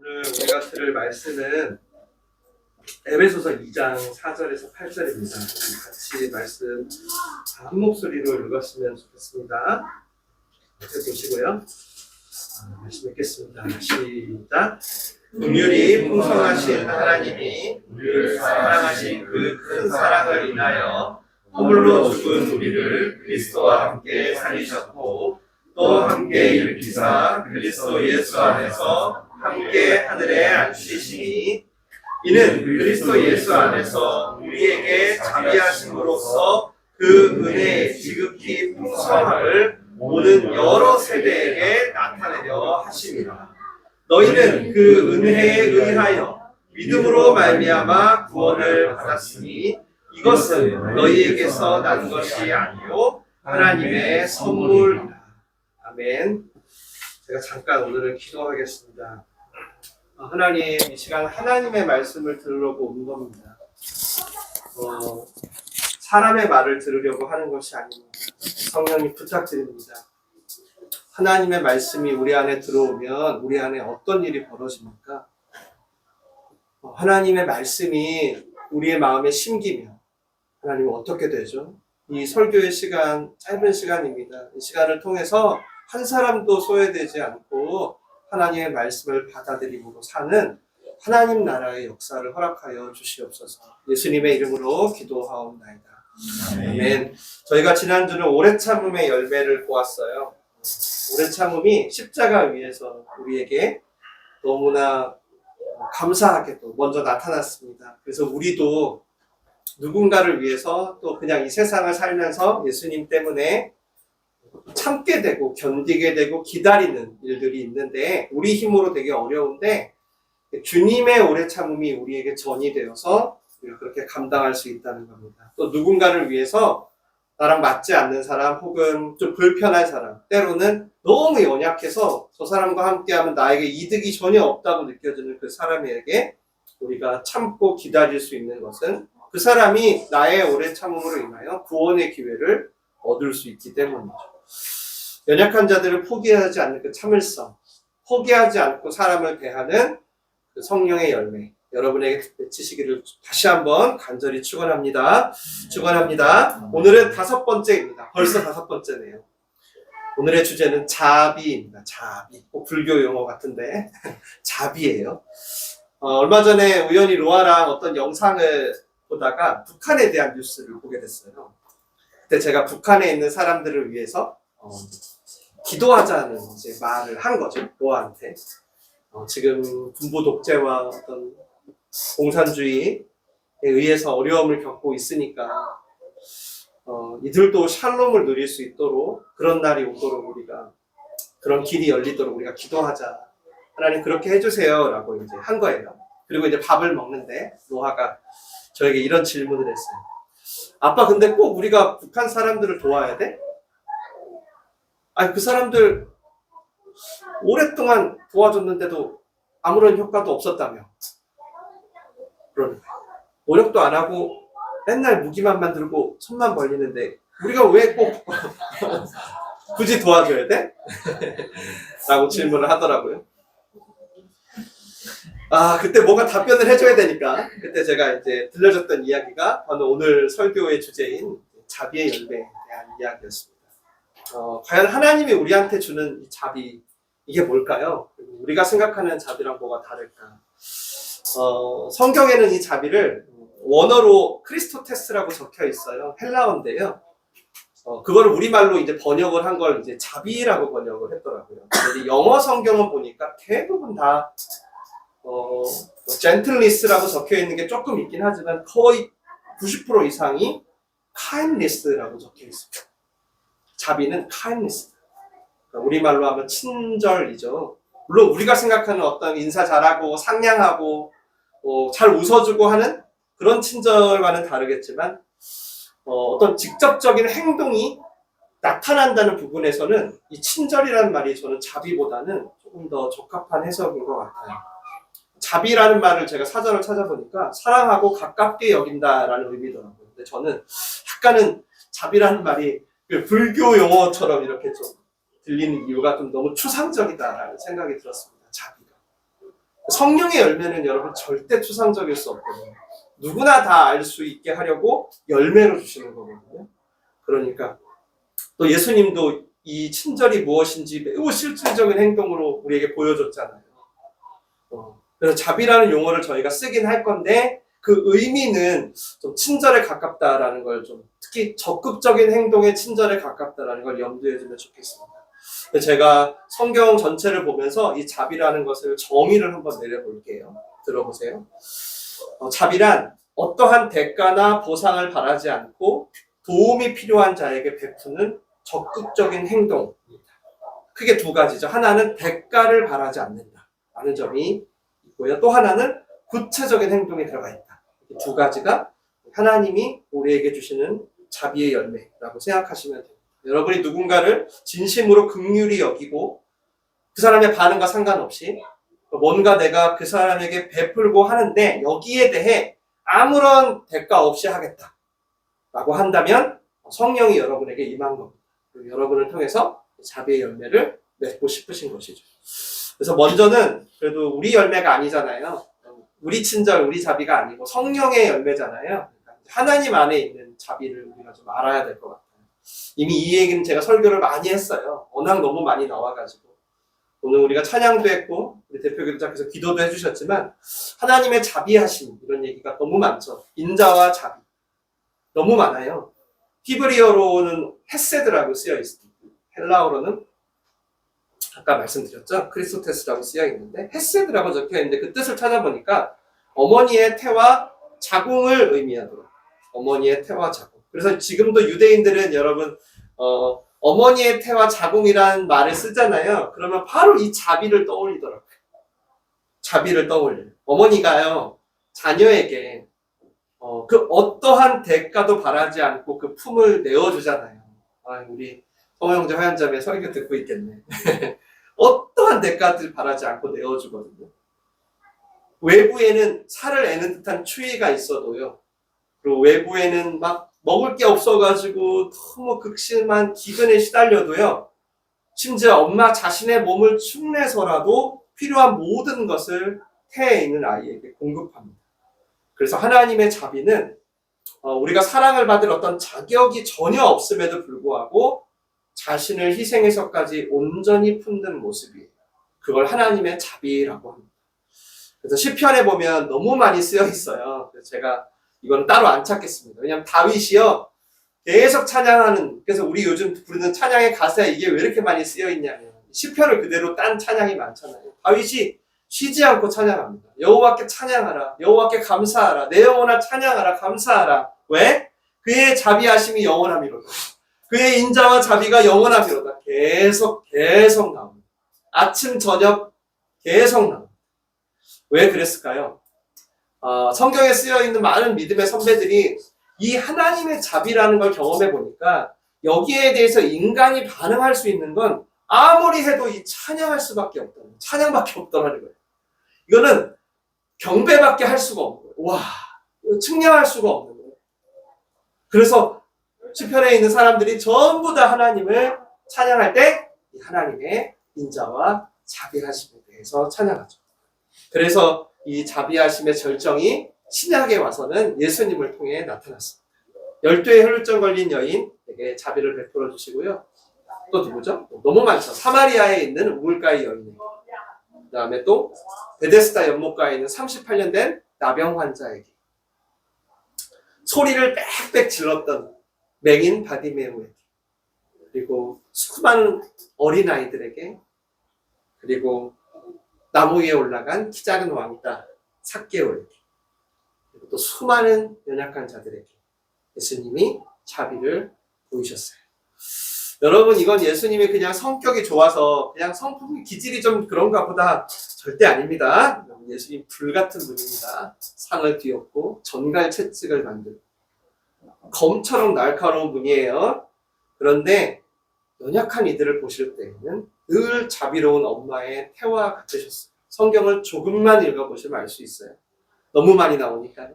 오늘 우리가 들을 말씀은 에베소서 2장 4절에서 8절입니다. 같이 말씀 한 목소리로 읽었으면 좋겠습니다. 보시고요. 말씀 읽겠습니다. 시작. 긍휼이 풍성하신 하나님이 우리를 사랑하신 그 큰 사랑을 인하여 허물로 죽은 우리를 그리스도와 함께 살리셨고 또 함께 일으키사 그리스도 예수 안에서 함께 하늘에 앉히시니 이는 그리스도 예수 안에서 우리에게 자비하심으로써 그 은혜의 지극히 풍성함을 모든 여러 세대에게 나타내려 하심이라. 너희는 그 은혜에 의하여 믿음으로 말미암아 구원을 받았으니 이것은 너희에게서 난 것이 아니요 하나님의 선물이라. 아멘. 제가 잠깐 오늘은 기도하겠습니다. 하나님, 이 시간 하나님의 말씀을 들으려고 온 겁니다. 사람의 말을 들으려고 하는 것이 아닙니다. 성령님 부탁드립니다. 하나님의 말씀이 우리 안에 들어오면 우리 안에 어떤 일이 벌어집니까? 하나님의 말씀이 우리의 마음에 심기면 하나님은 어떻게 되죠? 이 설교의 시간, 짧은 시간입니다. 이 시간을 통해서 한 사람도 소외되지 않고 하나님의 말씀을 받아들임으로 사는 하나님 나라의 역사를 허락하여 주시옵소서. 예수님의 이름으로 기도하옵나이다. 아멘. 저희가 지난주는 오래 참음의 열매를 보았어요. 오래 참음이 십자가 위에서 우리에게 너무나 감사하게도 먼저 나타났습니다. 그래서 우리도 누군가를 위해서 또 그냥 이 세상을 살면서 예수님 때문에 참게 되고 견디게 되고 기다리는 일들이 있는데 우리 힘으로 되게 어려운데 주님의 오래 참음이 우리에게 전이 되어서 우리가 그렇게 감당할 수 있다는 겁니다. 또 누군가를 위해서 나랑 맞지 않는 사람 혹은 좀 불편한 사람, 때로는 너무 연약해서 저 사람과 함께하면 나에게 이득이 전혀 없다고 느껴지는 그 사람에게 우리가 참고 기다릴 수 있는 것은 그 사람이 나의 오래 참음으로 인하여 구원의 기회를 얻을 수 있기 때문이죠. 연약한 자들을 포기하지 않는 그 참을성, 포기하지 않고 사람을 대하는 그 성령의 열매, 여러분에게 맺히시기를 다시 한번 간절히 축원합니다. 축원합니다. 오늘은 5번째입니다. 벌써 5번째네요. 오늘의 주제는 자비입니다. 자비. 꼭 불교 용어 같은데 자비예요. 얼마 전에 우연히 로아랑 어떤 영상을 보다가 북한에 대한 뉴스를 보게 됐어요. 그때 제가 북한에 있는 사람들을 위해서 기도하자는 이제 말을 한 거죠. 로아한테. 지금 군부 독재와 어떤 공산주의에 의해서 어려움을 겪고 있으니까 이들도 샬롬을 누릴 수 있도록 그런 날이 오도록 우리가 그런 길이 열리도록 우리가 기도하자. 하나님 그렇게 해주세요 라고 이제 한 거예요. 그리고 이제 밥을 먹는데 노아가 저에게 이런 질문을 했어요. 아빠 근데 꼭 우리가 북한 사람들을 도와야 돼? 아니 그 사람들 오랫동안 도와줬는데도 아무런 효과도 없었다며. 그러는 거예요. 노력도 안 하고 맨날 무기만 만들고 손만 벌리는데 우리가 왜 꼭 굳이 도와줘야 돼? 라고 질문을 하더라고요. 그때 뭔가 답변을 해줘야 되니까 그때 제가 이제 들려줬던 이야기가 바로 오늘 설교의 주제인 자비의 열매에 대한 이야기였습니다. 과연 하나님이 우리한테 주는 이 자비 이게 뭘까요? 우리가 생각하는 자비랑 뭐가 다를까? 성경에는 이 자비를 원어로 크리스토테스라고 적혀 있어요. 헬라어인데요. 그거를 우리말로 이제 번역을 한 걸 이제 자비라고 번역을 했더라고요. 근데 영어 성경은 보니까 대부분 다 gentleness라고 적혀 있는 게 조금 있긴 하지만 거의 90% 이상이 kindness라고 적혀 있습니다. 자비는 kindness. 우리말로 하면 친절이죠. 물론 우리가 생각하는 어떤 인사 잘하고 상냥하고 잘 웃어주고 하는 그런 친절과는 다르겠지만 어떤 직접적인 행동이 나타난다는 부분에서는 이 친절이라는 말이 저는 자비보다는 조금 더 적합한 해석인 것 같아요. 자비라는 말을 제가 사전을 찾아보니까 사랑하고 가깝게 여긴다라는 의미더라고요. 근데 저는 약간은 자비라는 말이 불교 용어처럼 이렇게 좀 들리는 이유가 좀 너무 추상적이다라는 생각이 들었습니다. 자비가. 성령의 열매는 여러분 절대 추상적일 수 없거든요. 누구나 다 알 수 있게 하려고 열매로 주시는 거거든요. 그러니까 또 예수님도 이 친절이 무엇인지 매우 실질적인 행동으로 우리에게 보여줬잖아요. 그래서 자비라는 용어를 저희가 쓰긴 할 건데 그 의미는 좀 친절에 가깝다라는 걸 좀 특히 적극적인 행동에 친절에 가깝다라는 걸 염두에 두면 좋겠습니다. 제가 성경 전체를 보면서 이 자비라는 것을 정의를 한번 내려볼게요. 들어보세요. 자비란 어떠한 대가나 보상을 바라지 않고 도움이 필요한 자에게 베푸는 적극적인 행동입니다. 크게 두 가지죠. 하나는 대가를 바라지 않는다라는 점이 있고요. 또 하나는 구체적인 행동이 들어가 있다. 이 두 가지가 하나님이 우리에게 주시는 자비의 열매라고 생각하시면 됩니다. 여러분이 누군가를 진심으로 긍휼히 여기고 그 사람의 반응과 상관없이 뭔가 내가 그 사람에게 베풀고 하는데 여기에 대해 아무런 대가 없이 하겠다 라고 한다면 성령이 여러분에게 임한 겁니다. 여러분을 통해서 자비의 열매를 맺고 싶으신 것이죠. 그래서 먼저는 그래도 우리 열매가 아니잖아요. 우리 친절, 우리 자비가 아니고 성령의 열매잖아요. 그러니까 하나님 안에 있는 자비를 우리가 좀 알아야 될 것 같아요. 이미 이 얘기는 제가 설교를 많이 했어요. 워낙 너무 많이 나와가지고. 오늘 우리가 찬양도 했고 우리 대표교장께서 기도도 해주셨지만 하나님의 자비하심 이런 얘기가 너무 많죠. 인자와 자비 너무 많아요. 히브리어로는 헤세드라고 쓰여 있습니다. 헬라어로는 아까 말씀드렸죠. 크리스토테스라고 쓰여 있는데 헤세드라고 적혀 있는데 그 뜻을 찾아보니까 어머니의 태와 자궁을 의미하도록 어머니의 태와 자궁. 그래서 지금도 유대인들은 여러분 어머니의 태와 자궁이라는 말을 쓰잖아요. 그러면 바로 이 자비를 떠올리더라고요. 자비를 떠올려요. 어머니가요 자녀에게 그 어떠한 대가도 바라지 않고 그 품을 내어주잖아요. 우리 성형제 화연자매 설교 듣고 있겠네. 어떠한 대가들 바라지 않고 내어주거든요. 외부에는 살을 애는 듯한 추위가 있어도요. 그리고 외부에는 막 먹을 게 없어가지고 너무 극심한 기근에 시달려도요. 심지어 엄마 자신의 몸을 축내서라도 필요한 모든 것을 태에 있는 아이에게 공급합니다. 그래서 하나님의 자비는 우리가 사랑을 받을 어떤 자격이 전혀 없음에도 불구하고 자신을 희생해서까지 온전히 품는 모습이에요. 그걸 하나님의 자비라고 합니다. 그래서 시편에 보면 너무 많이 쓰여 있어요. 그래서 제가 이건 따로 안 찾겠습니다. 왜냐하면 다윗이요 계속 찬양하는, 그래서 우리 요즘 부르는 찬양의 가사에 이게 왜 이렇게 많이 쓰여 있냐면 시편을 그대로 딴 찬양이 많잖아요. 다윗이 쉬지 않고 찬양합니다. 여호와께 찬양하라, 여호와께 감사하라, 내 영혼아 찬양하라, 감사하라. 왜? 그의 자비하심이 영원함이로다. 그의 인자와 자비가 영원함이로다. 계속 나옵니다. 아침 저녁 계속 나옵니다. 왜 그랬을까요? 성경에 쓰여 있는 많은 믿음의 선배들이 이 하나님의 자비라는 걸 경험해 보니까 여기에 대해서 인간이 반응할 수 있는 건 아무리 해도 이 찬양할 수밖에 없다는, 찬양밖에 없더라는 거예요. 이거는 경배밖에 할 수가 없는 거예요. 와, 측량할 수가 없는 거예요. 그래서 시편에 있는 사람들이 전부 다 하나님을 찬양할 때 이 하나님의 인자와 자비하심에 대해서 찬양하죠. 그래서 이 자비하심의 절정이 신약에 와서는 예수님을 통해 나타났습니다. 12의 혈루증 걸린 여인에게 자비를 베풀어 주시고요. 또 누구죠? 너무 많죠. 사마리아에 있는 우물가의 여인에게. 그 다음에 또 베데스다 연못가에 있는 38년 된 나병 환자에게. 소리를 빽빽 질렀던 맹인 바디메오에게. 그리고 수많은 어린아이들에게. 그리고 나무 위에 올라간 키 작은 왕이다 삭개오에게. 그리고 또 수많은 연약한 자들에게 예수님이 자비를 보이셨어요. 여러분, 이건 예수님이 그냥 성격이 좋아서 그냥 성품이 기질이 좀 그런가 보다, 절대 아닙니다. 예수님 불같은 분입니다. 상을 뒤엎고 전갈 채찍을 만들고 검처럼 날카로운 분이에요. 그런데 연약한 이들을 보실 때에는 늘 자비로운 엄마의 태와 같으셨어요. 성경을 조금만 읽어보시면 알 수 있어요. 너무 많이 나오니까요.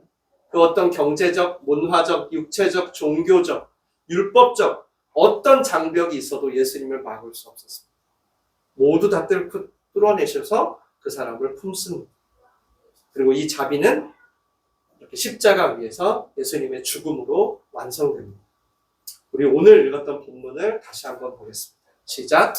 그 어떤 경제적, 문화적, 육체적, 종교적, 율법적 어떤 장벽이 있어도 예수님을 막을 수 없었습니다. 모두 다 뚫어내셔서 그 사람을 품습니다. 그리고 이 자비는 이렇게 십자가 위에서 예수님의 죽음으로 완성됩니다. 우리 오늘 읽었던 본문을 다시 한번 보겠습니다. 시작.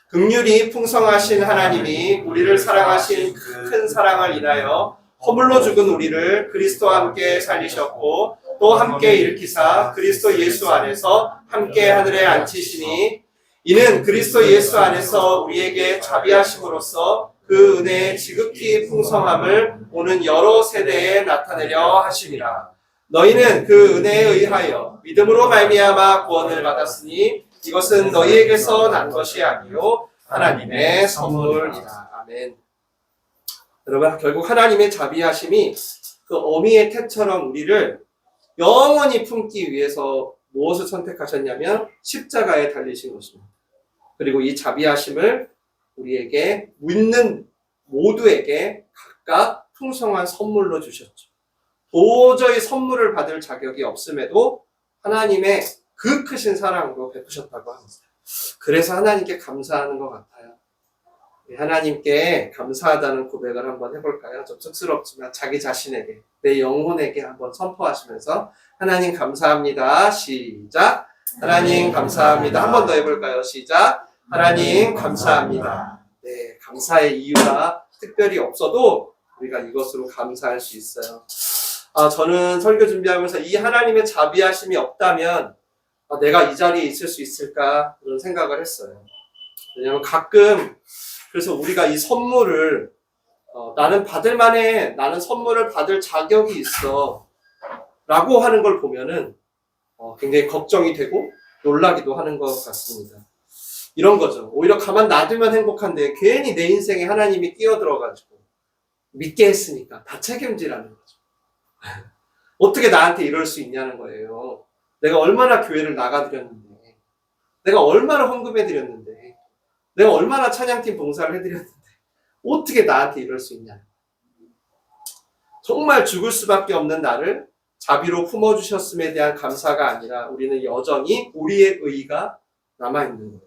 긍휼이 풍성하신 하나님이 우리를 사랑하신 큰 사랑을 인하여 허물로 죽은 우리를 그리스도와 함께 살리셨고 또 함께 일으키사 그리스도 예수 안에서 함께 하늘에 앉히시니 이는 그리스도 예수 안에서 우리에게 자비하심으로써 그 은혜의 지극히 풍성함을 오는 여러 세대에 나타내려 하심이라. 너희는 그 은혜에 의하여 믿음으로 말미암아 구원을 받았으니 이것은 너희에게서 난 것이 아니요 하나님의 선물이다. 아멘. 여러분, 결국 하나님의 자비하심이 그 어미의 태처럼 우리를 영원히 품기 위해서 무엇을 선택하셨냐면 십자가에 달리신 것입니다. 그리고 이 자비하심을 우리에게 믿는 모두에게 각각 풍성한 선물로 주셨죠. 도저히 선물을 받을 자격이 없음에도 하나님의 그 크신 사랑으로 베푸셨다고 합니다. 그래서 하나님께 감사하는 것 같아요. 하나님께 감사하다는 고백을 한번 해볼까요? 좀 쑥스럽지만 자기 자신에게, 내 영혼에게 한번 선포하시면서 하나님 감사합니다. 시작. 하나님 감사합니다. 한 번 더 해볼까요? 시작. 하나님 감사합니다. 네, 감사의 이유가 특별히 없어도 우리가 이것으로 감사할 수 있어요. 저는 설교 준비하면서 이 하나님의 자비하심이 없다면 내가 이 자리에 있을 수 있을까 그런 생각을 했어요. 왜냐하면 가끔 그래서 우리가 이 선물을 나는 받을 만해, 나는 선물을 받을 자격이 있어 라고 하는 걸 보면은 굉장히 걱정이 되고 놀라기도 하는 것 같습니다. 이런 거죠. 오히려 가만 놔두면 행복한데 괜히 내 인생에 하나님이 끼어들어가지고 믿게 했으니까 다 책임지라는 거죠. 어떻게 나한테 이럴 수 있냐는 거예요. 내가 얼마나 교회를 나가드렸는데, 내가 얼마나 헌금해드렸는데, 내가 얼마나 찬양팀 봉사를 해드렸는데 어떻게 나한테 이럴 수 있냐. 정말 죽을 수밖에 없는 나를 자비로 품어주셨음에 대한 감사가 아니라 우리는 여전히 우리의 의의가 남아있는 거예요.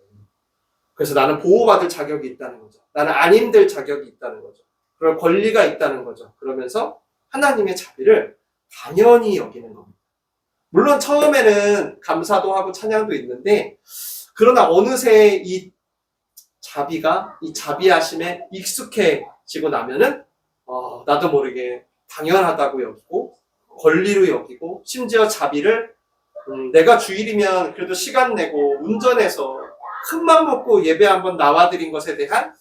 그래서 나는 보호받을 자격이 있다는 거죠. 나는 안 힘들 자격이 있다는 거죠. 그럴 권리가 있다는 거죠. 그러면서 하나님의 자비를 당연히 여기는 겁니다. 물론 처음에는 감사도 하고 찬양도 있는데 그러나 어느새 이 자비가, 이 자비하심에 익숙해지고 나면은 나도 모르게 당연하다고 여기고 권리로 여기고 심지어 자비를 내가 주일이면 그래도 시간 내고 운전해서 큰맘 먹고 예배 한번 나와드린 것에 대한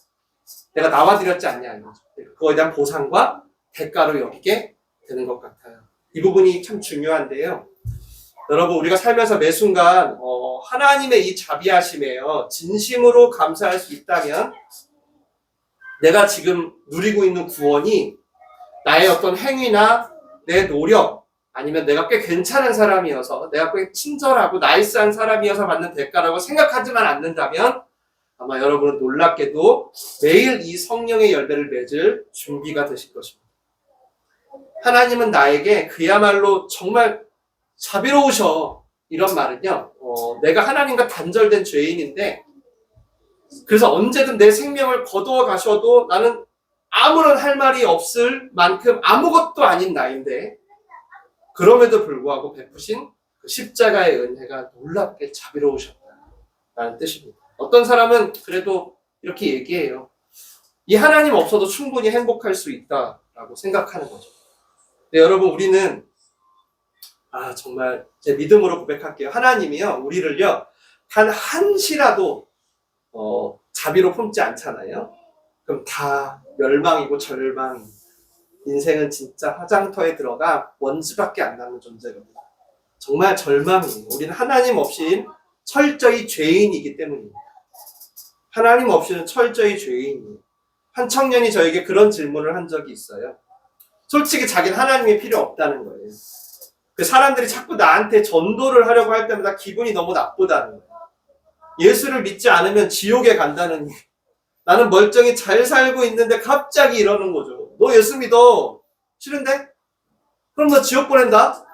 내가 나와드렸지 않냐 이거죠. 그거에 대한 보상과 대가로 여기게 되는 것 같아요. 이 부분이 참 중요한데요. 여러분 우리가 살면서 매 순간 하나님의 이 자비하심에요. 진심으로 감사할 수 있다면 내가 지금 누리고 있는 구원이 나의 어떤 행위나 내 노력 아니면 내가 꽤 괜찮은 사람이어서 내가 꽤 친절하고 나이스한 사람이어서 받는 대가라고 생각하지만 않는다면 아마 여러분은 놀랍게도 매일 이 성령의 열매를 맺을 준비가 되실 것입니다. 하나님은 나에게 그야말로 정말 자비로우셔. 이런 말은요, 내가 하나님과 단절된 죄인인데, 그래서 언제든 내 생명을 거두어 가셔도 나는 아무런 할 말이 없을 만큼 아무것도 아닌 나인데, 그럼에도 불구하고 베푸신 그 십자가의 은혜가 놀랍게 자비로우셨다라는 뜻입니다. 어떤 사람은 그래도 이렇게 얘기해요. 이 하나님 없어도 충분히 행복할 수 있다라고 생각하는 거죠. 근데 여러분, 우리는 정말 제 믿음으로 고백할게요. 하나님이요, 우리를요, 단 한시라도 자비로 품지 않잖아요. 그럼 다 멸망이고 절망이. 인생은 진짜 화장터에 들어가 먼지밖에 안 남는 존재입니다. 정말 절망이에요. 우리는 하나님 없이 철저히 죄인이기 때문입니다. 하나님 없이는 철저히 죄인이에요. 한 청년이 저에게 그런 질문을 한 적이 있어요. 솔직히 자기는 하나님이 필요 없다는 거예요. 그 사람들이 자꾸 나한테 전도를 하려고 할 때마다 기분이 너무 나쁘다는 거예요. 예수를 믿지 않으면 지옥에 간다는 얘기. 나는 멀쩡히 잘 살고 있는데 갑자기 이러는 거죠. 너 예수 믿어. 싫은데? 그럼 너 지옥 보낸다?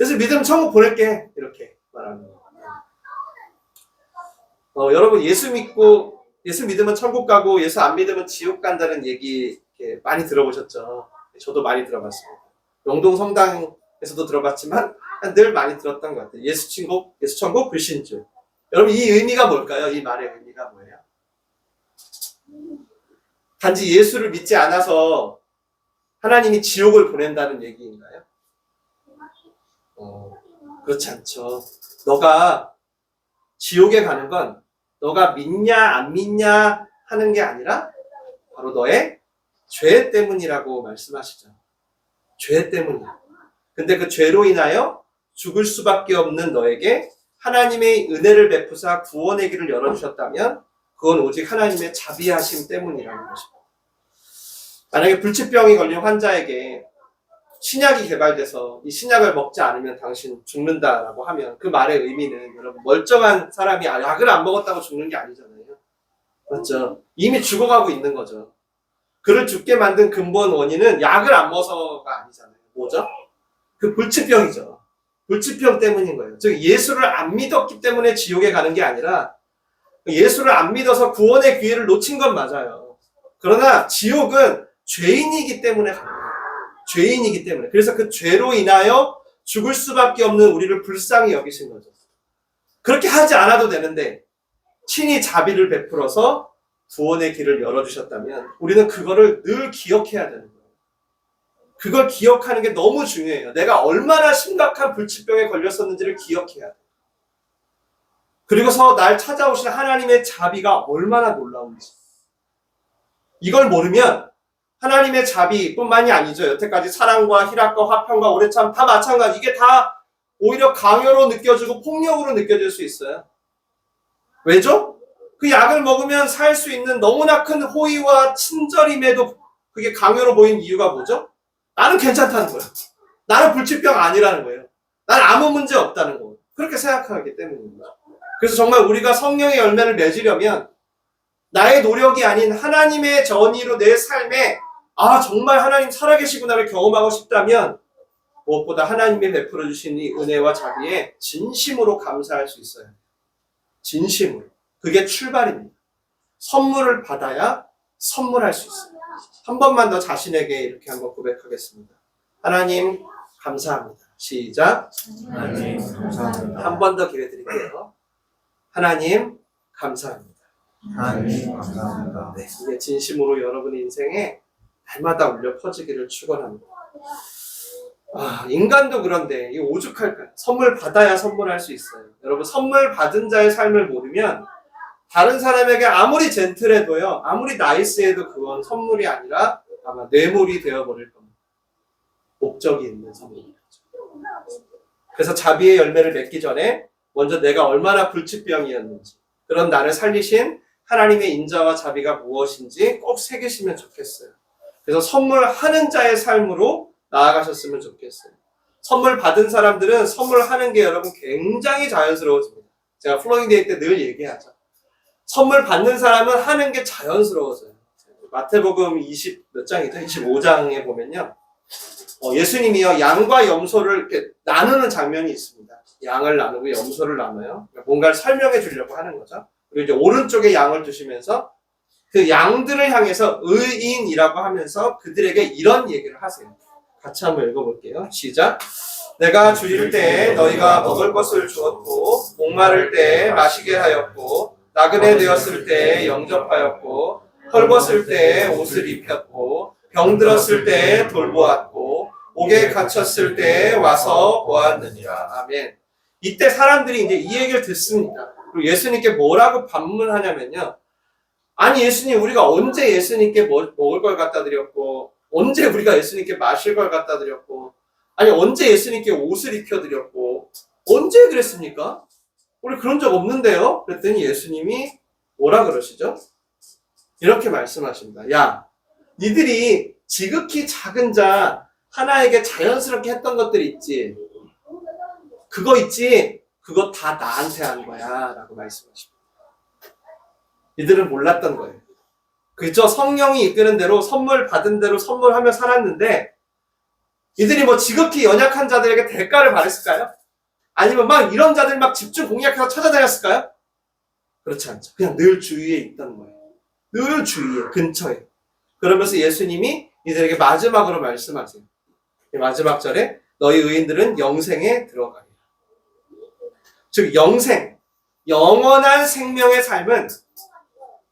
예수 믿으면 천국 보낼게. 이렇게 말하는 거예요. 여러분 예수 믿으면 천국 가고 예수 안 믿으면 지옥 간다는 얘기 많이 들어보셨죠? 저도 많이 들어봤습니다. 영동 성당에서도 들어봤지만 늘 많이 들었던 것 같아요. 예수천국 불신주. 여러분 이 의미가 뭘까요? 이 말의 의미가 뭐예요? 단지 예수를 믿지 않아서 하나님이 지옥을 보낸다는 얘기인가요? 그렇지 않죠. 너가 지옥에 가는 건 너가 믿냐 안 믿냐 하는 게 아니라 바로 너의 죄 때문이라고 말씀하시죠. 죄 때문이야. 근데 그 죄로 인하여 죽을 수밖에 없는 너에게 하나님의 은혜를 베푸사 구원의 길을 열어주셨다면 그건 오직 하나님의 자비하심 때문이라는 것입니다. 만약에 불치병이 걸린 환자에게 신약이 개발돼서 이 신약을 먹지 않으면 당신 죽는다라고 하면 그 말의 의미는 여러분 멀쩡한 사람이 약을 안 먹었다고 죽는 게 아니잖아요. 맞죠? 이미 죽어가고 있는 거죠. 그를 죽게 만든 근본 원인은 약을 안 먹어서가 아니잖아요. 뭐죠? 그 불치병이죠. 불치병 때문인 거예요. 즉 예수를 안 믿었기 때문에 지옥에 가는 게 아니라 예수를 안 믿어서 구원의 기회를 놓친 건 맞아요. 그러나 지옥은 죄인이기 때문에 가는 거예요. 죄인이기 때문에. 그래서 그 죄로 인하여 죽을 수밖에 없는 우리를 불쌍히 여기신 거죠. 그렇게 하지 않아도 되는데 친히 자비를 베풀어서 구원의 길을 열어주셨다면 우리는 그거를 늘 기억해야 되는 거예요. 그걸 기억하는 게 너무 중요해요. 내가 얼마나 심각한 불치병에 걸렸었는지를 기억해야 돼요. 그리고서 날 찾아오신 하나님의 자비가 얼마나 놀라운지. 이걸 모르면 하나님의 자비뿐만이 아니죠. 여태까지 사랑과 희락과 화평과 오래참 다 마찬가지. 이게 다 오히려 강요로 느껴지고 폭력으로 느껴질 수 있어요. 왜죠? 그 약을 먹으면 살 수 있는 너무나 큰 호의와 친절임에도 그게 강요로 보이는 이유가 뭐죠? 나는 괜찮다는 거예요. 나는 불치병 아니라는 거예요. 나는 아무 문제 없다는 거예요. 그렇게 생각하기 때문입니다. 그래서 정말 우리가 성령의 열매를 맺으려면 나의 노력이 아닌 하나님의 전의로 내 삶에 정말 하나님 살아계시구나를 경험하고 싶다면 무엇보다 하나님이 베풀어 주신 이 은혜와 자비에 진심으로 감사할 수 있어요. 진심으로. 그게 출발입니다. 선물을 받아야 선물할 수 있어요. 한 번만 더 자신에게 이렇게 한번 고백하겠습니다. 하나님 감사합니다. 시작. 하나님 감사합니다. 한 번 더 기회 드릴게요. 하나님 감사합니다. 하나님 감사합니다. 네, 이게 진심으로 여러분의 인생에 날마다 울려 퍼지기를 축원합니다. 인간도 그런데 이 오죽할까요? 선물 받아야 선물할 수 있어요. 여러분 선물 받은 자의 삶을 모르면 다른 사람에게 아무리 젠틀해도요, 아무리 나이스해도 그건 선물이 아니라 아마 뇌물이 되어버릴 겁니다. 목적이 있는 선물이죠. 그래서 자비의 열매를 맺기 전에 먼저 내가 얼마나 불치병이었는지, 그런 나를 살리신 하나님의 인자와 자비가 무엇인지 꼭 새기시면 좋겠어요. 그래서 선물하는 자의 삶으로 나아가셨으면 좋겠어요. 선물 받은 사람들은 선물하는 게 여러분 굉장히 자연스러워집니다. 제가 플로잉데이 때 늘 얘기하죠. 선물 받는 사람은 하는 게 자연스러워져요. 마태복음 20 몇 장이죠? 25장에 보면요. 예수님이요, 양과 염소를 이렇게 나누는 장면이 있습니다. 양을 나누고 염소를 나눠요. 뭔가를 설명해 주려고 하는 거죠. 그리고 이제 오른쪽에 양을 두시면서 그 양들을 향해서 의인이라고 하면서 그들에게 이런 얘기를 하세요. 같이 한번 읽어볼게요. 시작. 내가 줄일 때 너희가 먹을 것을 주었고, 목마를 때 마시게 하였고, 나그네 되었을 때 영접하였고, 헐벗을 때 옷을 입혔고, 병들었을 때 돌보았고, 옥에 갇혔을 때 와서 보았느니라. 아멘. 이때 사람들이 이제 이 얘기를 듣습니다. 그리고 예수님께 뭐라고 반문하냐면요. 아니 예수님, 우리가 언제 예수님께 먹을 걸 갖다 드렸고, 언제 우리가 예수님께 마실 걸 갖다 드렸고, 아니 언제 예수님께 옷을 입혀드렸고, 언제 그랬습니까? 우리 그런 적 없는데요? 그랬더니 예수님이 뭐라 그러시죠? 이렇게 말씀하십니다. 야, 니들이 지극히 작은 자 하나에게 자연스럽게 했던 것들 있지? 그거 있지? 그거 다 나한테 한 거야 라고 말씀하십니다. 이들은 몰랐던 거예요. 그죠? 성령이 이끄는 대로 선물 받은 대로 선물하며 살았는데 이들이 뭐 지극히 연약한 자들에게 대가를 바랬을까요? 아니면 막 이런 자들 막 집중 공략해서 찾아다녔을까요? 그렇지 않죠. 그냥 늘 주위에 있던 거예요. 늘 주위에, 근처에. 그러면서 예수님이 이들에게 마지막으로 말씀하세요. 마지막 절에 너희 의인들은 영생에 들어가리라. 즉 영생, 영원한 생명의 삶은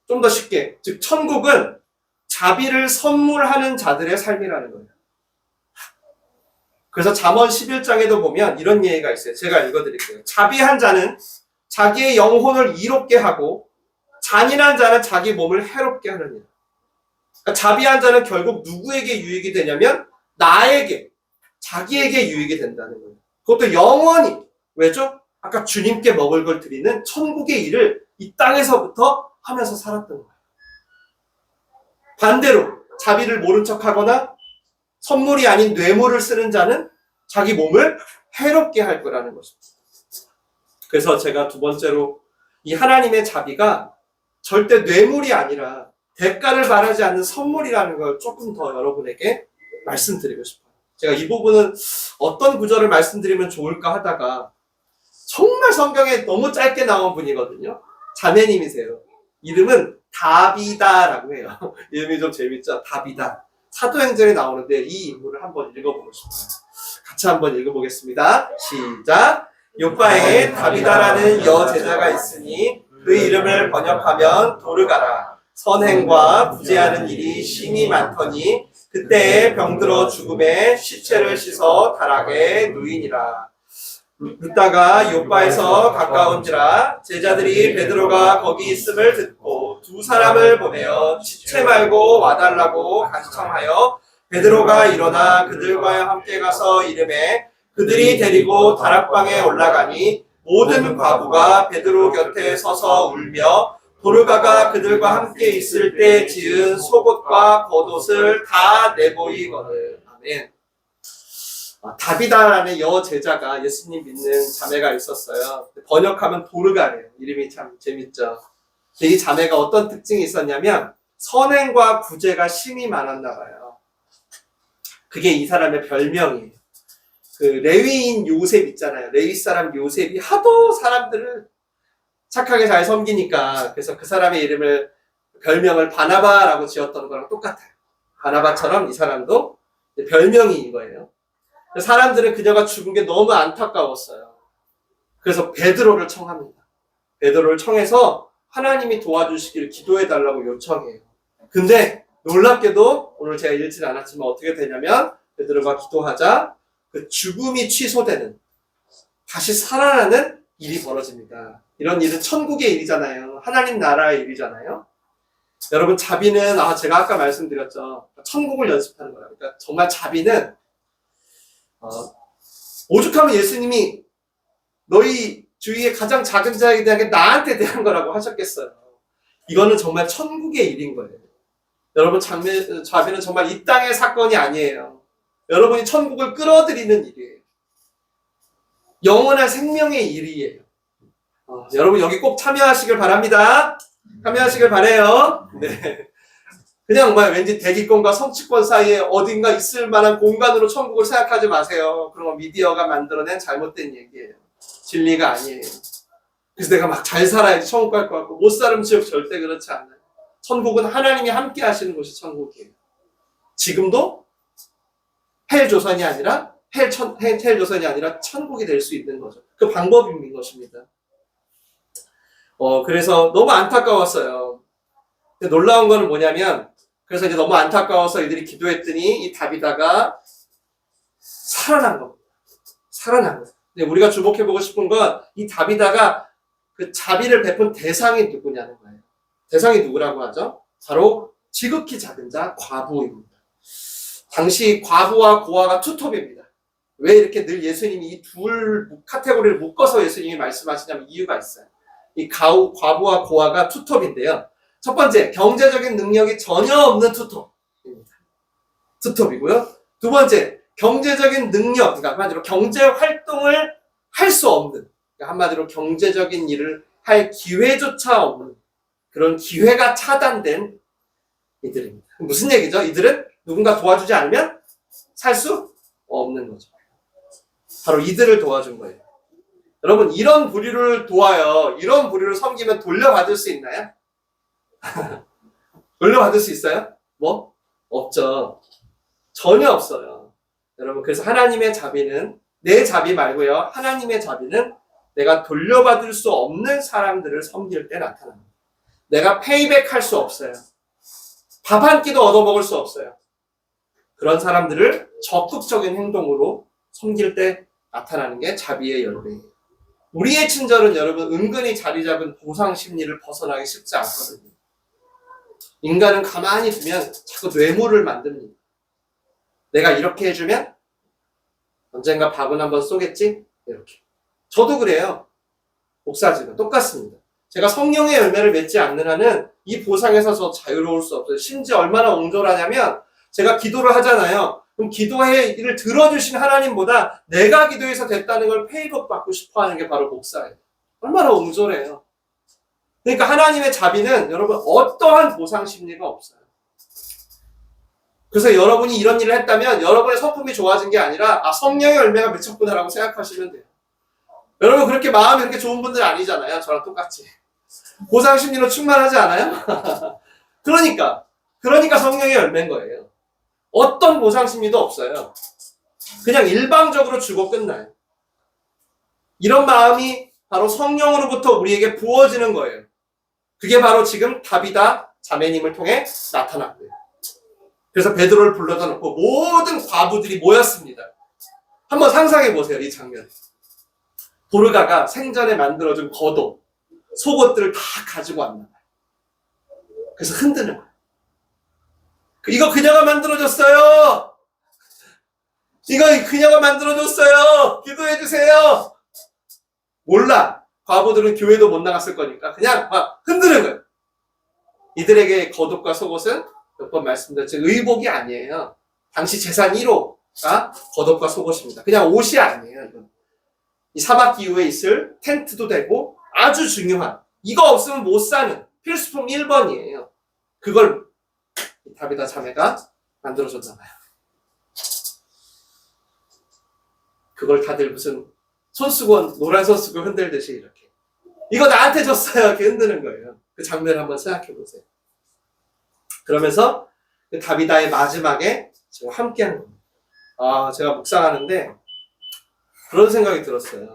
좀 더 쉽게, 즉 천국은 자비를 선물하는 자들의 삶이라는 거예요. 그래서 잠언 11장에도 보면 이런 예가 있어요. 제가 읽어드릴게요. 자비한 자는 자기의 영혼을 이롭게 하고 잔인한 자는 자기 몸을 해롭게 하느니라. 그러니까 자비한 자는 결국 누구에게 유익이 되냐면 나에게, 자기에게 유익이 된다는 거예요. 그것도 영원히. 왜죠? 아까 주님께 먹을 걸 드리는 천국의 일을 이 땅에서부터 하면서 살았던 거예요. 반대로 자비를 모른 척하거나 선물이 아닌 뇌물을 쓰는 자는 자기 몸을 해롭게 할 거라는 것입니다. 그래서 제가 두 번째로 이 하나님의 자비가 절대 뇌물이 아니라 대가를 바라지 않는 선물이라는 걸 조금 더 여러분에게 말씀드리고 싶어요. 제가 이 부분은 어떤 구절을 말씀드리면 좋을까 하다가 정말 성경에 너무 짧게 나온 분이거든요. 자매님이세요. 이름은 다비다라고 해요. 이름이 좀 재밌죠? 다비다. 사도행전에 나오는데 이 인물을 한번 읽어보고 싶어요. 같이 한번 읽어보겠습니다. 시작! 요파에 다비다라는 여제자가 있으니 그 이름을 번역하면 도르가라. 선행과 구제하는 일이 심히 많더니 그때에 병들어 죽음에 시체를 씻어 다락에 누이니라. 룻다가 요바에서 가까운지라 제자들이 베드로가 거기 있음을 듣고 두 사람을 보내어 시체 말고 와달라고 간청하여 베드로가 일어나 그들과 함께 가서 이르매 그들이 데리고 다락방에 올라가니 모든 과부가 베드로 곁에 서서 울며 도르가가 그들과 함께 있을 때 지은 속옷과 겉옷을 다 내보이거늘. 아멘. 다비다라는 여제자가 예수님 믿는 자매가 있었어요. 번역하면 도르가래요. 이름이 참 재밌죠. 이 자매가 어떤 특징이 있었냐면 선행과 구제가 심히 많았나 봐요. 그게 이 사람의 별명이에요. 그 레위인 요셉 있잖아요. 레위 사람 요셉이 하도 사람들을 착하게 잘 섬기니까 그래서 그 사람의 이름을 별명을 바나바라고 지었던 거랑 똑같아요. 바나바처럼 이 사람도 별명인 거예요. 사람들은 그녀가 죽은 게 너무 안타까웠어요. 그래서 베드로를 청합니다. 베드로를 청해서 하나님이 도와주시기를 기도해달라고 요청해요. 근데 놀랍게도 오늘 제가 읽진 않았지만 어떻게 되냐면 베드로가 기도하자 그 죽음이 취소되는, 다시 살아나는 일이 벌어집니다. 이런 일은 천국의 일이잖아요. 하나님 나라의 일이잖아요. 여러분 자비는 제가 아까 말씀드렸죠. 천국을 연습하는 거예요. 그러니까 정말 자비는 오죽하면 예수님이 너희 주위의 가장 작은 자에게 대한 게 나한테 대한 거라고 하셨겠어요. 이거는 정말 천국의 일인 거예요. 여러분 자비는 정말 이 땅의 사건이 아니에요. 여러분이 천국을 끌어들이는 일이에요. 영원한 생명의 일이에요. 여러분 여기 꼭 참여하시길 바랍니다. 참여하시길 바래요. 네. 그냥 왠지 대기권과 성취권 사이에 어딘가 있을 만한 공간으로 천국을 생각하지 마세요. 그런 건 미디어가 만들어낸 잘못된 얘기예요. 진리가 아니에요. 그래서 내가 막 잘 살아야지 천국 갈 것 같고 못 살면 지옥 절대 그렇지 않아요. 천국은 하나님이 함께 하시는 곳이 천국이에요. 지금도 헬 조선이 아니라 헬 조선이 아니라 천국이 될 수 있는 거죠. 그 방법인 것입니다. 그래서 너무 안타까웠어요. 근데 놀라운 거는 뭐냐면 그래서 이제 너무 안타까워서 이들이 기도했더니 이 다비다가 살아난 겁니다. 살아난 거예요. 근데 우리가 주목해보고 싶은 건 이 다비다가 그 자비를 베푼 대상이 누구냐는 거예요. 대상이 누구라고 하죠? 바로 지극히 작은 자 과부입니다. 당시 과부와 고아가 투톱입니다. 왜 이렇게 늘 예수님이 이 둘 카테고리를 묶어서 예수님이 말씀하시냐면 이유가 있어요. 이 과부와 고아가 투톱인데요. 첫 번째, 경제적인 능력이 전혀 없는 투톱입니다. 투톱이고요. 두 번째, 경제적인 능력, 그러니까 한마디로 경제 활동을 할 수 없는, 그러니까 한마디로 경제적인 일을 할 기회조차 없는 그런 기회가 차단된 이들입니다. 무슨 얘기죠? 이들은 누군가 도와주지 않으면 살 수 없는 거죠. 바로 이들을 도와준 거예요. 여러분 이런 부류를 도와요. 이런 부류를 섬기면 돌려받을 수 있나요? 돌려받을 수 있어요? 뭐? 없죠. 전혀 없어요. 여러분, 그래서 하나님의 자비는, 내 자비 말고요, 하나님의 자비는 내가 돌려받을 수 없는 사람들을 섬길 때 나타납니다. 내가 페이백 할 수 없어요. 밥 한 끼도 얻어먹을 수 없어요. 그런 사람들을 적극적인 행동으로 섬길 때 나타나는 게 자비의 열매예요. 우리의 친절은 여러분 은근히 자리 잡은 보상 심리를 벗어나기 쉽지 않거든요. 인간은 가만히 두면 자꾸 뇌물을 만듭니다. 내가 이렇게 해주면 언젠가 밥은 한번 쏘겠지? 이렇게. 저도 그래요. 목사지만 똑같습니다. 제가 성령의 열매를 맺지 않는 한은 이 보상에서 저 자유로울 수 없어요. 심지어 얼마나 옹졸하냐면 제가 기도를 하잖아요. 그럼 기도의 일을 들어주신 하나님보다 내가 기도해서 됐다는 걸 페이백 받고 싶어하는 게 바로 목사예요. 얼마나 옹졸해요. 그러니까 하나님의 자비는 여러분 어떠한 보상 심리가 없어요. 그래서 여러분이 이런 일을 했다면 여러분의 성품이 좋아진 게 아니라 성령의 열매가 맺혔구나라고 생각하시면 돼요. 여러분 그렇게 마음이 그렇게 좋은 분들 아니잖아요. 저랑 똑같이. 보상 심리로 충만하지 않아요? 그러니까 성령의 열매인 거예요. 어떤 보상 심리도 없어요. 그냥 일방적으로 주고 끝나요. 이런 마음이 바로 성령으로부터 우리에게 부어지는 거예요. 그게 바로 지금 다비다 자매님을 통해 나타났고요. 그래서 베드로를 불러다 놓고 모든 과부들이 모였습니다. 한번 상상해 보세요, 이 장면. 도르가가 생전에 만들어준 겉옷, 속옷들을 다 가지고 왔나 봐요. 그래서 흔드는 거예요. 이거 그녀가 만들어줬어요. 이거 그녀가 만들어줬어요. 기도해주세요. 몰라. 과부들은 교회도 못 나갔을 거니까 그냥 막 흔드는 거예요. 이들에게 겉옷과 속옷은 몇 번 말씀드렸지만 의복이 아니에요. 당시 재산 1호가 겉옷과 속옷입니다. 그냥 옷이 아니에요. 이건. 이 사막 이후에 있을 텐트도 되고 아주 중요한, 이거 없으면 못 사는 필수품 1번이에요. 그걸 다비다 자매가 만들어줬나 봐요. 그걸 다들 무슨 손수건, 노란 손수건 흔들듯이 이렇게. 이거 나한테 줬어요. 이렇게 흔드는 거예요. 그 장면을 한번 생각해 보세요. 그러면서 그 다비다의 마지막에 지금 함께 한 겁니다. 제가 묵상하는데 그런 생각이 들었어요.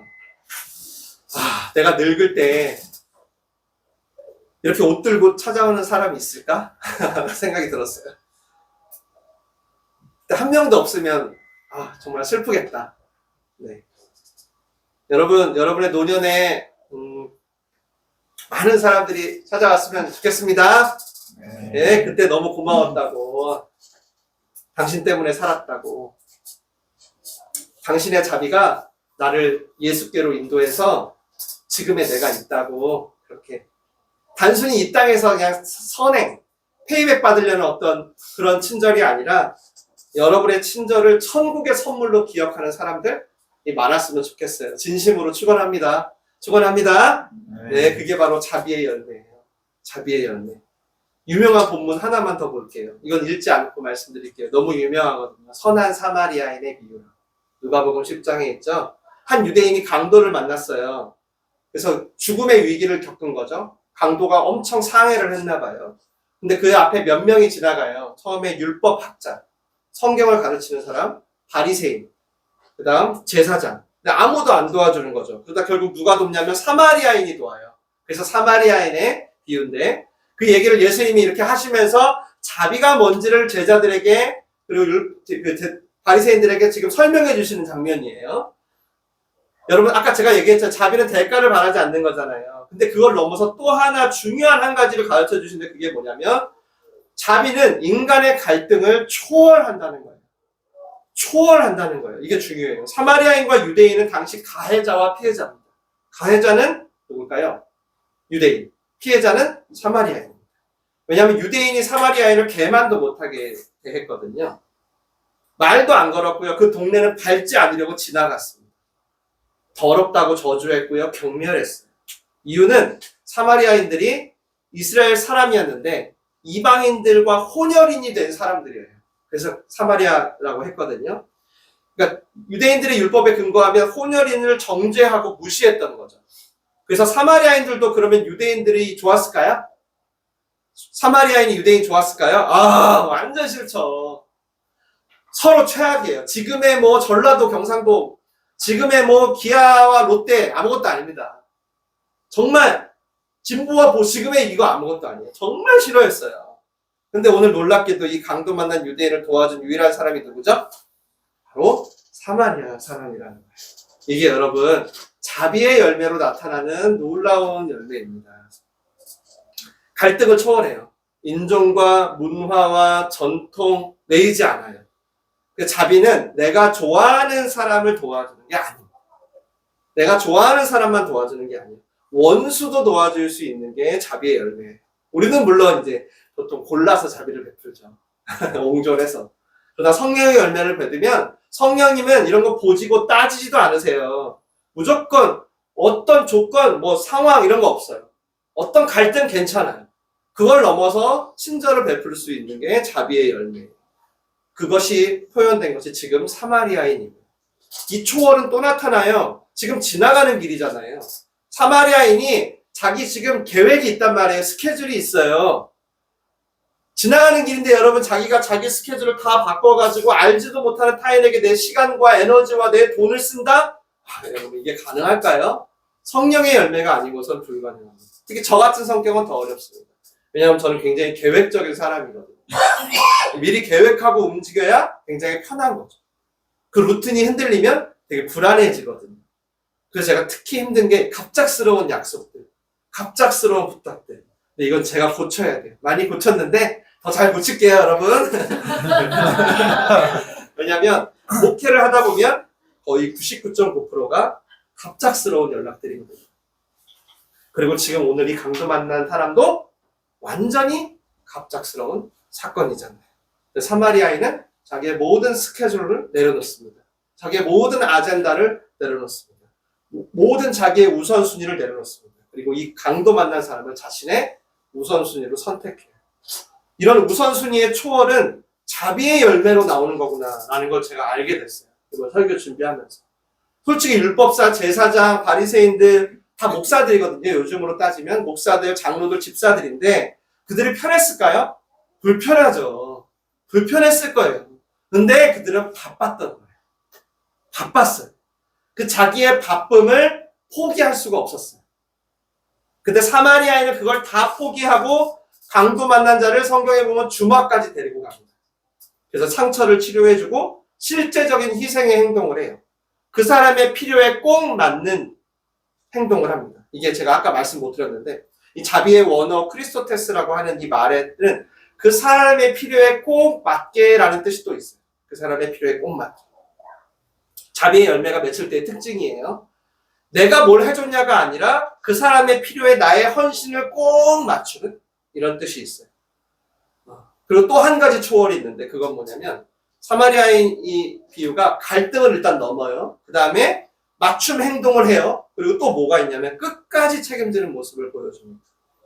내가 늙을 때 이렇게 옷 들고 찾아오는 사람이 있을까? 생각이 들었어요. 한 명도 없으면 정말 슬프겠다. 네. 여러분의 노년에 많은 사람들이 찾아왔으면 좋겠습니다. 네, 그때 너무 고마웠다고, 당신 때문에 살았다고, 당신의 자비가 나를 예수께로 인도해서 지금의 내가 있다고, 그렇게 단순히 이 땅에서 그냥 선행, 페이백 받으려는 어떤 그런 친절이 아니라 여러분의 친절을 천국의 선물로 기억하는 사람들이 많았으면 좋겠어요. 진심으로 축원합니다. 축원합니다. 네, 그게 바로 자비의 열매예요. 자비의 열매. 유명한 본문 하나만 더 볼게요. 이건 읽지 않고 말씀드릴게요. 너무 유명하거든요. 선한 사마리아인의 비유. 누가복음 10장에 있죠. 한 유대인이 강도를 만났어요. 그래서 죽음의 위기를 겪은 거죠. 강도가 엄청 상해를 했나 봐요. 근데 그 앞에 몇 명이 지나가요. 처음에 율법학자, 성경을 가르치는 사람, 바리새인, 그 다음 제사장. 근데 아무도 안 도와주는 거죠. 그러다 결국 누가 돕냐면 사마리아인이 도와요. 그래서 사마리아인의 비유인데, 그 얘기를 예수님이 이렇게 하시면서 자비가 뭔지를 제자들에게 그리고 바리새인들에게 지금 설명해 주시는 장면이에요. 여러분 아까 제가 얘기했죠. 자비는 대가를 바라지 않는 거잖아요. 근데 그걸 넘어서 또 하나 중요한 한 가지를 가르쳐 주시는데 그게 뭐냐면 자비는 인간의 갈등을 초월한다는 거예요. 초월한다는 거예요. 이게 중요해요. 사마리아인과 유대인은 당시 가해자와 피해자입니다. 가해자는 누굴까요? 유대인. 피해자는 사마리아인입니다. 왜냐하면 유대인이 사마리아인을 개만도 못하게 했거든요. 말도 안 걸었고요. 그 동네는 밟지 않으려고 지나갔습니다. 더럽다고 저주했고요. 경멸했어요. 이유는 사마리아인들이 이스라엘 사람이었는데 이방인들과 혼혈인이 된 사람들이에요. 그래서 사마리아라고 했거든요. 그러니까 유대인들의 율법에 근거하면 혼혈인을 정죄하고 무시했던 거죠. 그래서 사마리아인들도 그러면 유대인들이 좋았을까요? 사마리아인이 유대인 좋았을까요? 완전 싫죠. 서로 최악이에요. 지금의 뭐 전라도, 경상도, 지금의 뭐 기아와 롯데 아무것도 아닙니다. 정말 진보와 지금의 이거 아무것도 아니에요. 정말 싫어했어요. 근데 오늘 놀랍게도 이 강도 만난 유대인을 도와준 유일한 사람이 누구죠? 바로 사마리아 사람이라는 거예요. 이게 여러분 자비의 열매로 나타나는 놀라운 열매입니다. 갈등을 초월해요. 인종과 문화와 전통 내리지 않아요. 자비는 내가 좋아하는 사람을 도와주는 게 아니에요. 내가 좋아하는 사람만 도와주는 게 아니에요. 원수도 도와줄 수 있는 게 자비의 열매예요. 우리는 물론 이제 보통 골라서 자비를 베풀죠. 옹졸해서. 그러나 성령의 열매를 받으면 성령님은 이런 거 보지고 따지지도 않으세요. 무조건 어떤 조건, 뭐 상황 이런 거 없어요. 어떤 갈등 괜찮아요. 그걸 넘어서 친절을 베풀 수 있는 게 자비의 열매예요. 그것이 표현된 것이 지금 사마리아인입니다. 이 초월은 또 나타나요. 지금 지나가는 길이잖아요. 사마리아인이 자기 지금 계획이 있단 말이에요. 스케줄이 있어요. 지나가는 길인데 여러분 자기가 자기 스케줄을 다 바꿔가지고 알지도 못하는 타인에게 내 시간과 에너지와 내 돈을 쓴다? 여러분 이게 가능할까요? 성령의 열매가 아니고선 불가능합니다. 특히 저 같은 성격은 더 어렵습니다. 왜냐하면 저는 굉장히 계획적인 사람이거든요. 미리 계획하고 움직여야 굉장히 편한 거죠. 그 루틴이 흔들리면 되게 불안해지거든요. 그래서 제가 특히 힘든 게 갑작스러운 약속들, 갑작스러운 부탁들. 근데 이건 제가 고쳐야 돼요. 많이 고쳤는데 더 잘 고칠게요, 여러분. 왜냐하면 목회를 하다 보면 거의 99.9%가 갑작스러운 연락들이거든요. 그리고 지금 오늘 이 강도 만난 사람도 완전히 갑작스러운 사건이잖아요. 사마리아인은 자기의 모든 스케줄을 내려놓습니다. 자기의 모든 아젠다를 내려놓습니다. 모든 자기의 우선순위를 내려놓습니다. 그리고 이 강도 만난 사람을 자신의 우선순위로 선택해요. 이런 우선순위의 초월은 자비의 열매로 나오는 거구나라는 걸 제가 알게 됐어요. 이걸 설교 준비하면서. 솔직히 율법사, 제사장, 바리새인들 다 목사들이거든요. 요즘으로 따지면 목사들, 장로들, 집사들인데 그들이 편했을까요? 불편하죠. 불편했을 거예요. 근데 그들은 바빴던 거예요. 바빴어요. 그 자기의 바쁨을 포기할 수가 없었어요. 근데 사마리아인은 그걸 다 포기하고 강도 만난 자를 성경에 보면 주막까지 데리고 갑니다. 그래서 상처를 치료해주고 실제적인 희생의 행동을 해요. 그 사람의 필요에 꼭 맞는 행동을 합니다. 이게 제가 아까 말씀 못 드렸는데 이 자비의 원어 크리스토테스라고 하는 이 말에는 그 사람의 필요에 꼭 맞게라는 뜻이 또 있어요. 그 사람의 필요에 꼭 맞게. 자비의 열매가 맺힐 때의 특징이에요. 내가 뭘 해줬냐가 아니라 그 사람의 필요에 나의 헌신을 꼭 맞추는 이런 뜻이 있어요. 그리고 또 한 가지 초월이 있는데 그건 뭐냐면 사마리아인 이 비유가 갈등을 일단 넘어요. 그 다음에 맞춤 행동을 해요. 그리고 또 뭐가 있냐면 끝까지 책임지는 모습을 보여줍니다.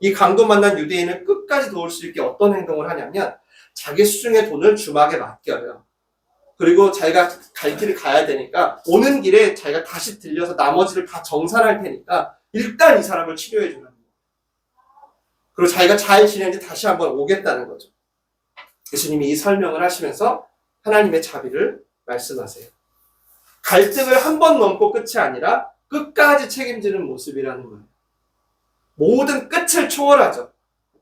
이 강도 만난 유대인을 끝까지 도울 수 있게 어떤 행동을 하냐면 자기 수중의 돈을 주막에 맡겨요. 그리고 자기가 갈 길을 가야 되니까 오는 길에 자기가 다시 들려서 나머지를 다 정산할 테니까 일단 이 사람을 치료해 주는 거예요. 그리고 자기가 잘 지내는지 다시 한번 오겠다는 거죠. 예수님이 이 설명을 하시면서 하나님의 자비를 말씀하세요. 갈등을 한 번 넘고 끝이 아니라 끝까지 책임지는 모습이라는 거예요. 모든 끝을 초월하죠.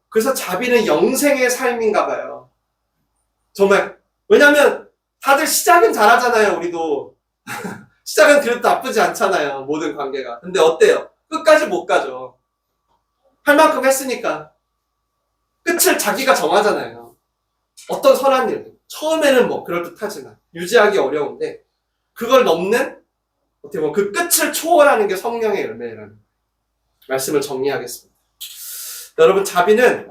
그래서 자비는 영생의 삶인가 봐요. 정말. 왜냐하면 다들 시작은 잘하잖아요, 우리도. 시작은 그래도 나쁘지 않잖아요, 모든 관계가. 근데 어때요? 끝까지 못 가죠. 할 만큼 했으니까. 끝을 자기가 정하잖아요. 어떤 선한 일. 처음에는 뭐 그럴듯하지만 유지하기 어려운데 그걸 넘는 어떻게 보면 그 끝을 초월하는 게 성령의 열매라는 말씀을 정리하겠습니다. 여러분 자비는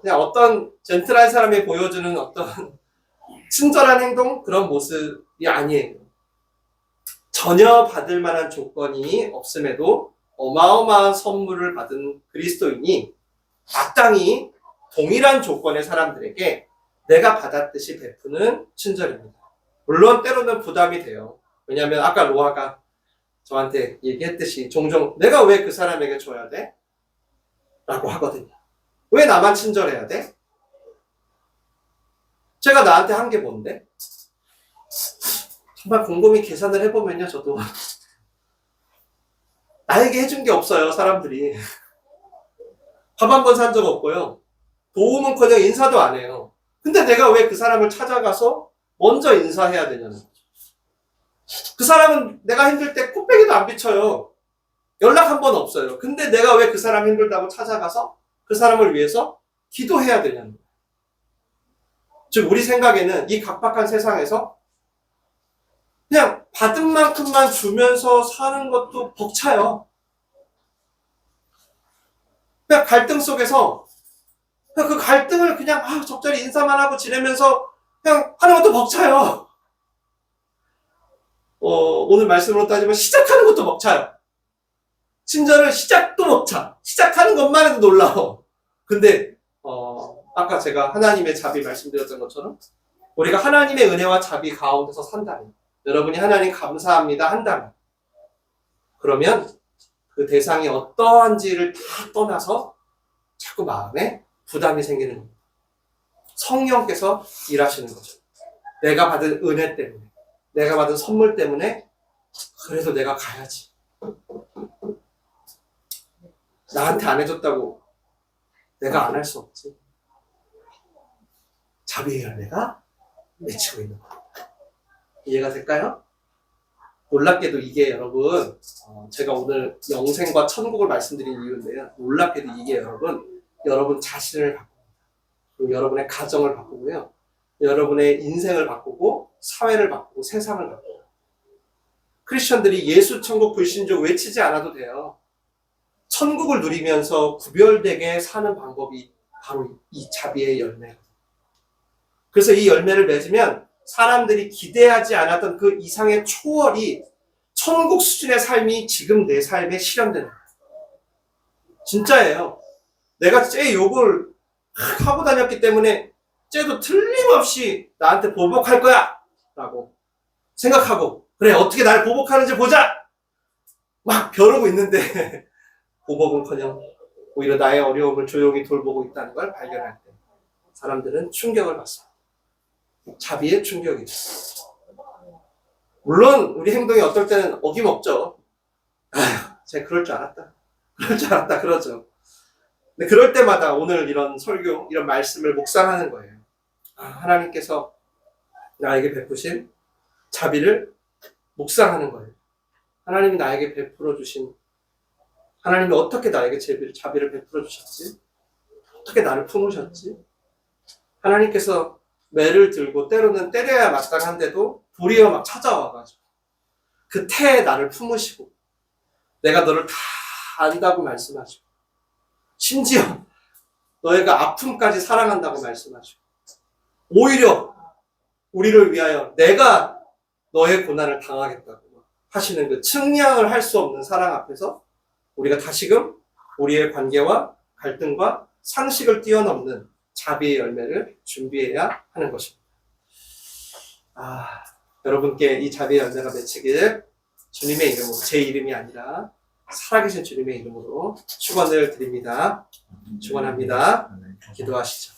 그냥 어떤 젠틀한 사람이 보여주는 어떤 친절한 행동 그런 모습이 아니에요. 전혀 받을 만한 조건이 없음에도 어마어마한 선물을 받은 그리스도인이 마땅히 동일한 조건의 사람들에게 내가 받았듯이 베푸는 친절입니다. 물론 때로는 부담이 돼요. 왜냐하면 아까 로아가 저한테 얘기했듯이 종종 내가 왜 그 사람에게 줘야 돼? 라고 하거든요. 왜 나만 친절해야 돼? 제가 나한테 한 게 뭔데? 정말 곰곰이 계산을 해보면요, 저도. 나에게 해준 게 없어요, 사람들이. 밥 한 번 산 적 없고요. 도움은커녕 인사도 안 해요. 근데 내가 왜 그 사람을 찾아가서 먼저 인사해야 되냐는 거죠. 그 사람은 내가 힘들 때 코빼기도 안 비쳐요. 연락 한 번 없어요. 근데 내가 왜 그 사람 힘들다고 찾아가서 그 사람을 위해서 기도해야 되냐는 거예요. 즉 우리 생각에는 이 각박한 세상에서 그냥 받은 만큼만 주면서 사는 것도 벅차요. 그냥 갈등 속에서 그냥 그 갈등을 그냥 적절히 인사만 하고 지내면서 그냥 하는 것도 벅차요. 오늘 말씀으로 따지면 시작하는 것도 벅차요. 심지어는 시작도 벅차. 시작하는 것만 해도 놀라워. 근데 아까 제가 하나님의 자비 말씀드렸던 것처럼 우리가 하나님의 은혜와 자비 가운데서 산다면, 여러분이 하나님 감사합니다 한다면, 그러면 그 대상이 어떠한지를 다 떠나서 자꾸 마음에 부담이 생기는 겁니다. 성령께서 일하시는 거죠. 내가 받은 은혜 때문에, 내가 받은 선물 때문에 그래도 내가 가야지. 나한테 안 해줬다고 내가 안 할 수 없지. 자비의 열매가 맺히고 있는 겁니다. 이해가 될까요? 놀랍게도 이게 여러분, 제가 오늘 영생과 천국을 말씀드린 이유인데요. 놀랍게도 이게 여러분 자신을 바꿉니다. 그리고 여러분의 가정을 바꾸고요. 여러분의 인생을 바꾸고, 사회를 바꾸고, 세상을 바꾸고. 크리스천들이 예수, 천국, 불신족 외치지 않아도 돼요. 천국을 누리면서 구별되게 사는 방법이 바로 이 자비의 열매거든요. 그래서 이 열매를 맺으면 사람들이 기대하지 않았던 그 이상의 초월이 천국 수준의 삶이 지금 내 삶에 실현되는 거예요. 진짜예요. 내가 쟤 욕을 하고 다녔기 때문에 쟤도 틀림없이 나한테 보복할 거야 라고 생각하고, 그래 어떻게 날 보복하는지 보자 막 벼르고 있는데 보복은커녕 오히려 나의 어려움을 조용히 돌보고 있다는 걸 발견할 때 사람들은 충격을 받습니다. 자비의 충격이죠. 물론 우리 행동이 어떨 때는 어김없죠. 쟤 그럴 줄 알았다. 그럴 줄 알았다 그러죠. 근데 그럴 때마다 오늘 이런 설교, 이런 말씀을 묵상하는 거예요. 하나님께서 나에게 베푸신 자비를 묵상하는 거예요. 하나님이 나에게 베풀어 주신, 하나님이 어떻게 나에게 자비를 베풀어 주셨지? 어떻게 나를 품으셨지? 하나님께서 매를 들고 때로는 때려야 마땅한데도 도리어 막 찾아와가지고 그 태에 나를 품으시고, 내가 너를 다 안다고 말씀하시고, 심지어 너희가 아픔까지 사랑한다고 말씀하시고, 오히려 우리를 위하여 내가 너의 고난을 당하겠다고 하시는 그 측량을 할 수 없는 사랑 앞에서 우리가 다시금 우리의 관계와 갈등과 상식을 뛰어넘는 자비의 열매를 준비해야 하는 것입니다. 여러분께 이 자비의 열매가 맺히길 주님의 이름으로, 제 이름이 아니라 살아계신 주님의 이름으로 축원을 드립니다. 축원합니다. 기도하시죠.